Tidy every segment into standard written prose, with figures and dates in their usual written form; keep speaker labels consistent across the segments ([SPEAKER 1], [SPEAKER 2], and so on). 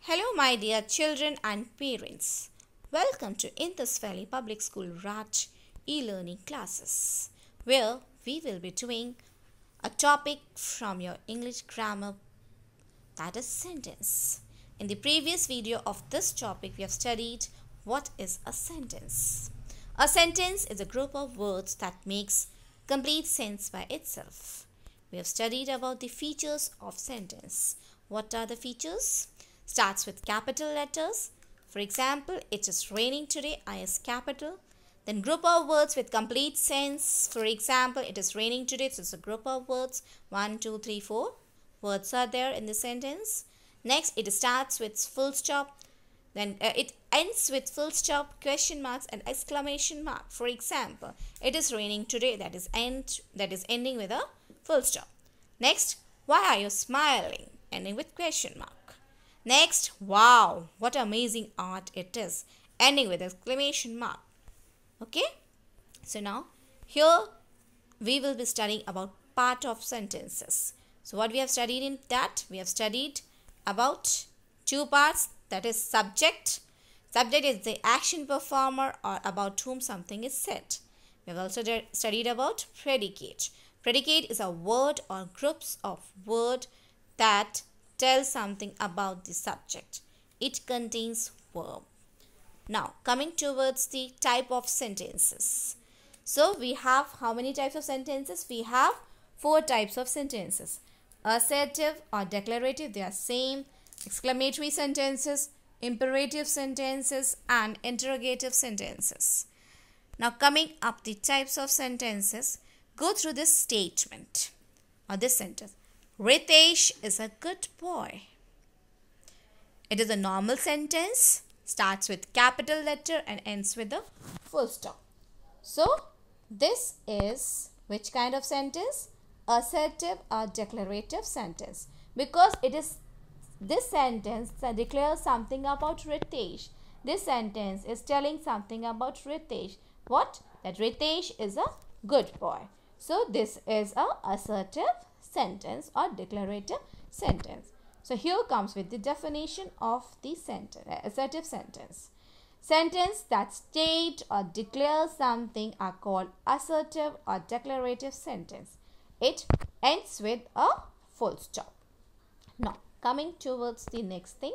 [SPEAKER 1] Hello, my dear children and parents. Welcome to Indus Valley Public School RAT e-learning classes, where we will be doing a topic from your English grammar, that is sentence. In the previous video of this topic, we have studied what is a sentence. A sentence is a group of words that makes complete sense by itself. We have studied about the features of sentence. What are the features? Starts with capital letters. For example, it is raining today, I is capital. Then group of words with complete sense. For example, it is raining today, so it's a group of words. 1, 2, 3, 4 words are there in the sentence. Next, it starts with full stop. Then it ends with full stop, question marks and exclamation mark. For example, it is raining today, that is ending with a full stop. Next, why are you smiling? Ending with question mark. Next, wow, what amazing art it is, ending with exclamation mark. Okay, so now here we will be studying about part of sentences. So what we have studied in that? We have studied about two parts, that is subject. Subject is the action performer or about whom something is said. We have also studied about predicate. Predicate is a word or groups of words that tell something about the subject. It contains verb. Now coming towards the type of sentences. So we have how many types of sentences? We have 4 types of sentences. Assertive or declarative, they are same. Exclamatory sentences, imperative sentences and interrogative sentences. Now coming up the types of sentences, go through this statement or this sentence. Ritesh is a good boy. It is a normal sentence, starts with capital letter and ends with a full stop. So this is which kind of sentence? Assertive or declarative sentence, because it is this sentence that declares something about Ritesh. This sentence is telling something about Ritesh. What? That Ritesh is a good boy. So this is a assertive sentence or declarative sentence. So here comes with the definition of the sentence, assertive sentence. Sentence that state or declare something are called assertive or declarative sentence. It ends with a full stop. Now coming towards the next thing,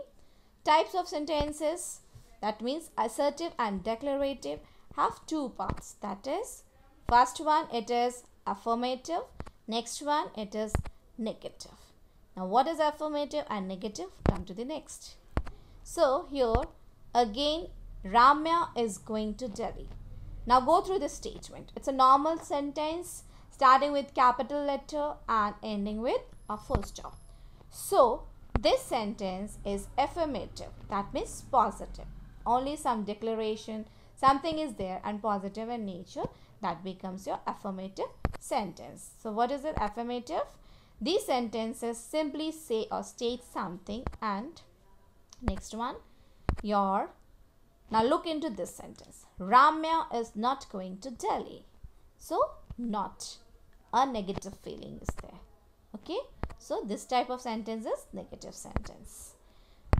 [SPEAKER 1] types of sentences, that means assertive and declarative have 2 parts. That is, first one it is affirmative, next one it is negative. Now what is affirmative and negative? Come to the next. So here again, Ramya is going to Delhi. Now go through the statement. It's a normal sentence starting with capital letter and ending with a full stop. So this sentence is affirmative, that means positive. Only some declaration, something is there and positive in nature, that becomes your affirmative sentence. So what is it? Affirmative. These sentences simply say or state something. And next one, now look into this sentence. Ramya is not going to Delhi. So not, a negative feeling is there. Okay, so this type of sentence is negative sentence.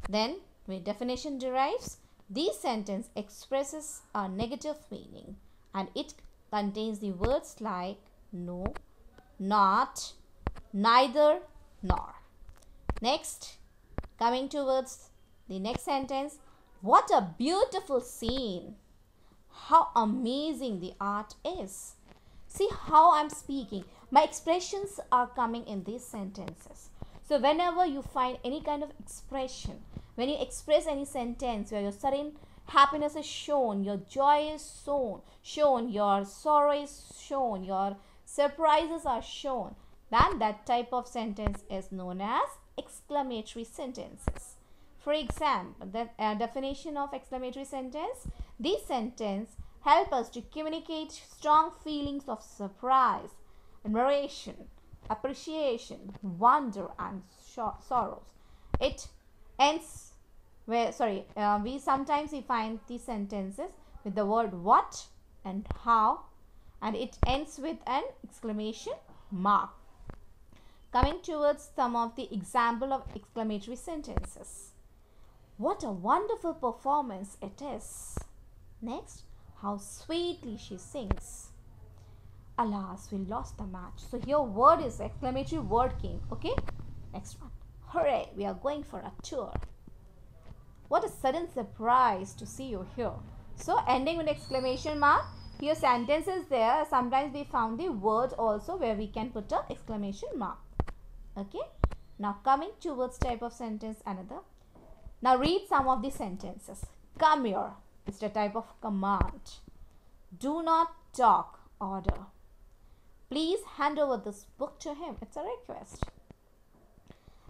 [SPEAKER 1] Then where definition derives, this sentence expresses a negative meaning and it contains the words like no, not, neither, nor. Next, coming towards the next sentence, what a beautiful scene. How amazing the art is. See how I'm speaking. My expressions are coming in these sentences. So whenever you find any kind of expression, when you express any sentence where your sudden happiness is shown, your joy is shown, your sorrow is shown, your surprises are shown, then that type of sentence is known as exclamatory sentences. For example, the definition of exclamatory sentence, this sentence help us to communicate strong feelings of surprise, admiration, appreciation, wonder and sorrows. It ends where, we sometimes find these sentences with the word what and how, and it ends with an exclamation mark. Coming towards some of the example of exclamatory sentences. What a wonderful performance it is. Next, how sweetly she sings. Alas, we lost the match. So here word is exclamatory word came. Okay. Next one. Hooray, we are going for a tour. What a sudden surprise to see you here. So ending with exclamation mark. Here sentence is there. Sometimes we found the word also where we can put a exclamation mark. Okay. Now coming towards type of sentence another. Now read some of the sentences. Come here. It's the type of command. Do not talk. Order. Please hand over this book to him. It's a request.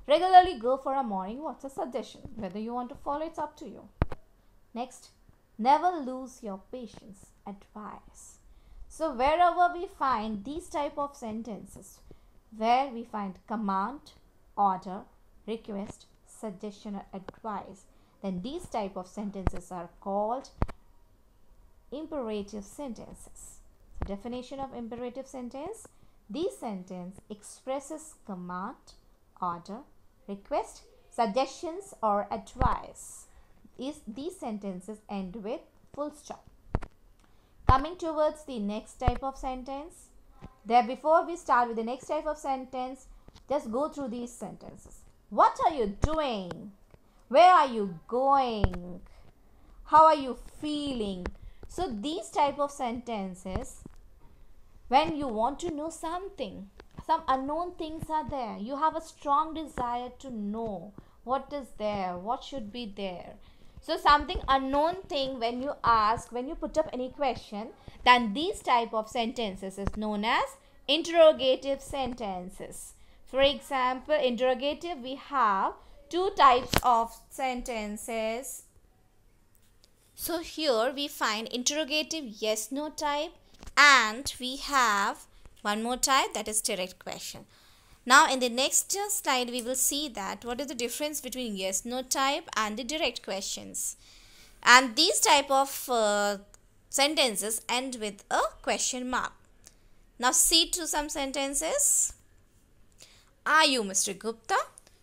[SPEAKER 1] Regularly go for a morning walk. It's a suggestion. Whether you want to follow, it's up to you. Next, never lose your patience. Advice. So wherever we find these type of sentences, where we find command, order, request, suggestion or advice, then these type of sentences are called imperative sentences. So definition of imperative sentence. This sentence expresses command, order, request, suggestions or advice. These sentences end with full stop. Coming towards the next type of sentence. There, before we start with the next type of sentence, just go through these sentences. What are you doing? Where are you going? How are you feeling? So these type of sentences, when you want to know something, some unknown things are there, you have a strong desire to know what is there, what should be there. So something unknown thing, when you ask, when you put up any question, then these type of sentences is known as interrogative sentences. For example, interrogative, we have two types of sentences. So here we find interrogative yes no type, and we have one more type, that is direct question. Now in the next slide we will see that what is the difference between yes no type and the direct questions. And these type of sentences end with a question mark. Now see to some sentences. Are you Mr. Gupta?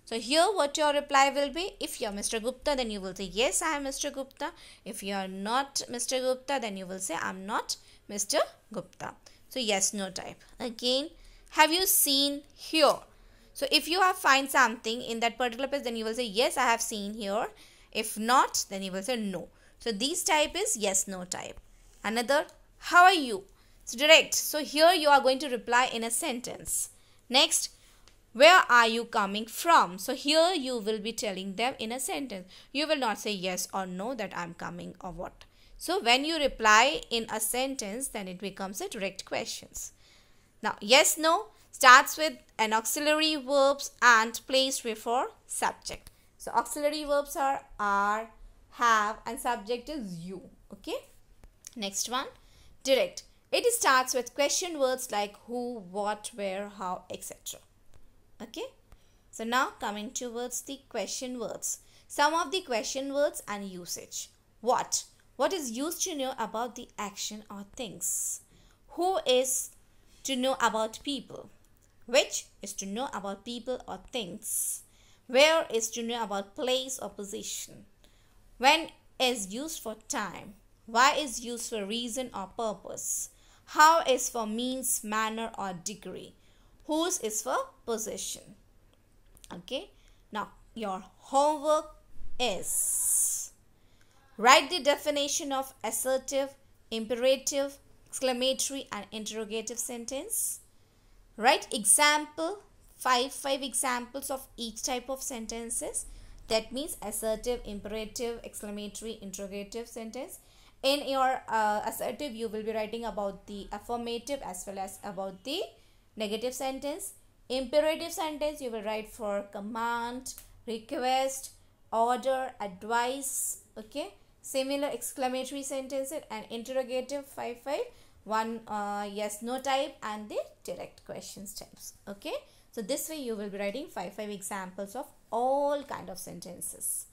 [SPEAKER 1] So here what your reply will be. If you are Mr. Gupta, then you will say yes, I am Mr. Gupta. If you are not Mr. Gupta, then you will say I am not Mr. Gupta. So yes no type. Again, have you seen here? So if you have find something in that particular place, then you will say yes, I have seen here. If not, then you will say no. So this type is yes no type. Another, how are you? So direct. So here you are going to reply in a sentence. Next, where are you coming from? So here you will be telling them in a sentence. You will not say yes or no that I am coming or what. So when you reply in a sentence, then it becomes a direct questions. Now yes no starts with an auxiliary verbs and placed before subject. So auxiliary verbs are, have, and subject is you. Okay. Next one, direct. It starts with question words like who, what, where, how, etc. Okay. So now coming towards the question words. Some of the question words and usage. What? What is used to know about the action or things? Who is to know about people? Which is to know about people or things? Where is to know about place or position? When is used for time? Why is used for reason or purpose? How is for means, manner or degree? Whose is for position. Okay. Now your homework is write the definition of assertive, imperative, exclamatory and interrogative sentence. Write example, five examples of each type of sentences. That means assertive, imperative, exclamatory, interrogative sentence. In your assertive, you will be writing about the affirmative as well as about the negative sentence. Imperative sentence, you will write for command, request, order, advice. Okay. Similar exclamatory sentences and interrogative 5 one yes no type and the direct questions types. Okay. So this way you will be writing 5 examples of all kind of sentences.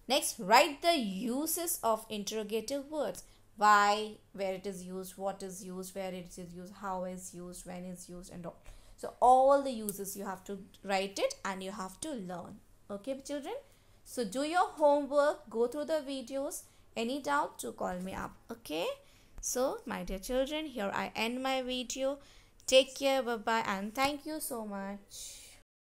[SPEAKER 1] Next, write the uses of interrogative words. Why, where it is used, what is used, where it is used, how is used, when is used and all. So all the uses you have to write it and you have to learn. Okay children. So do your homework, go through the videos. Any doubt to call me up. Okay. So my dear children, here I end my video. Take care, bye bye, and thank you so much.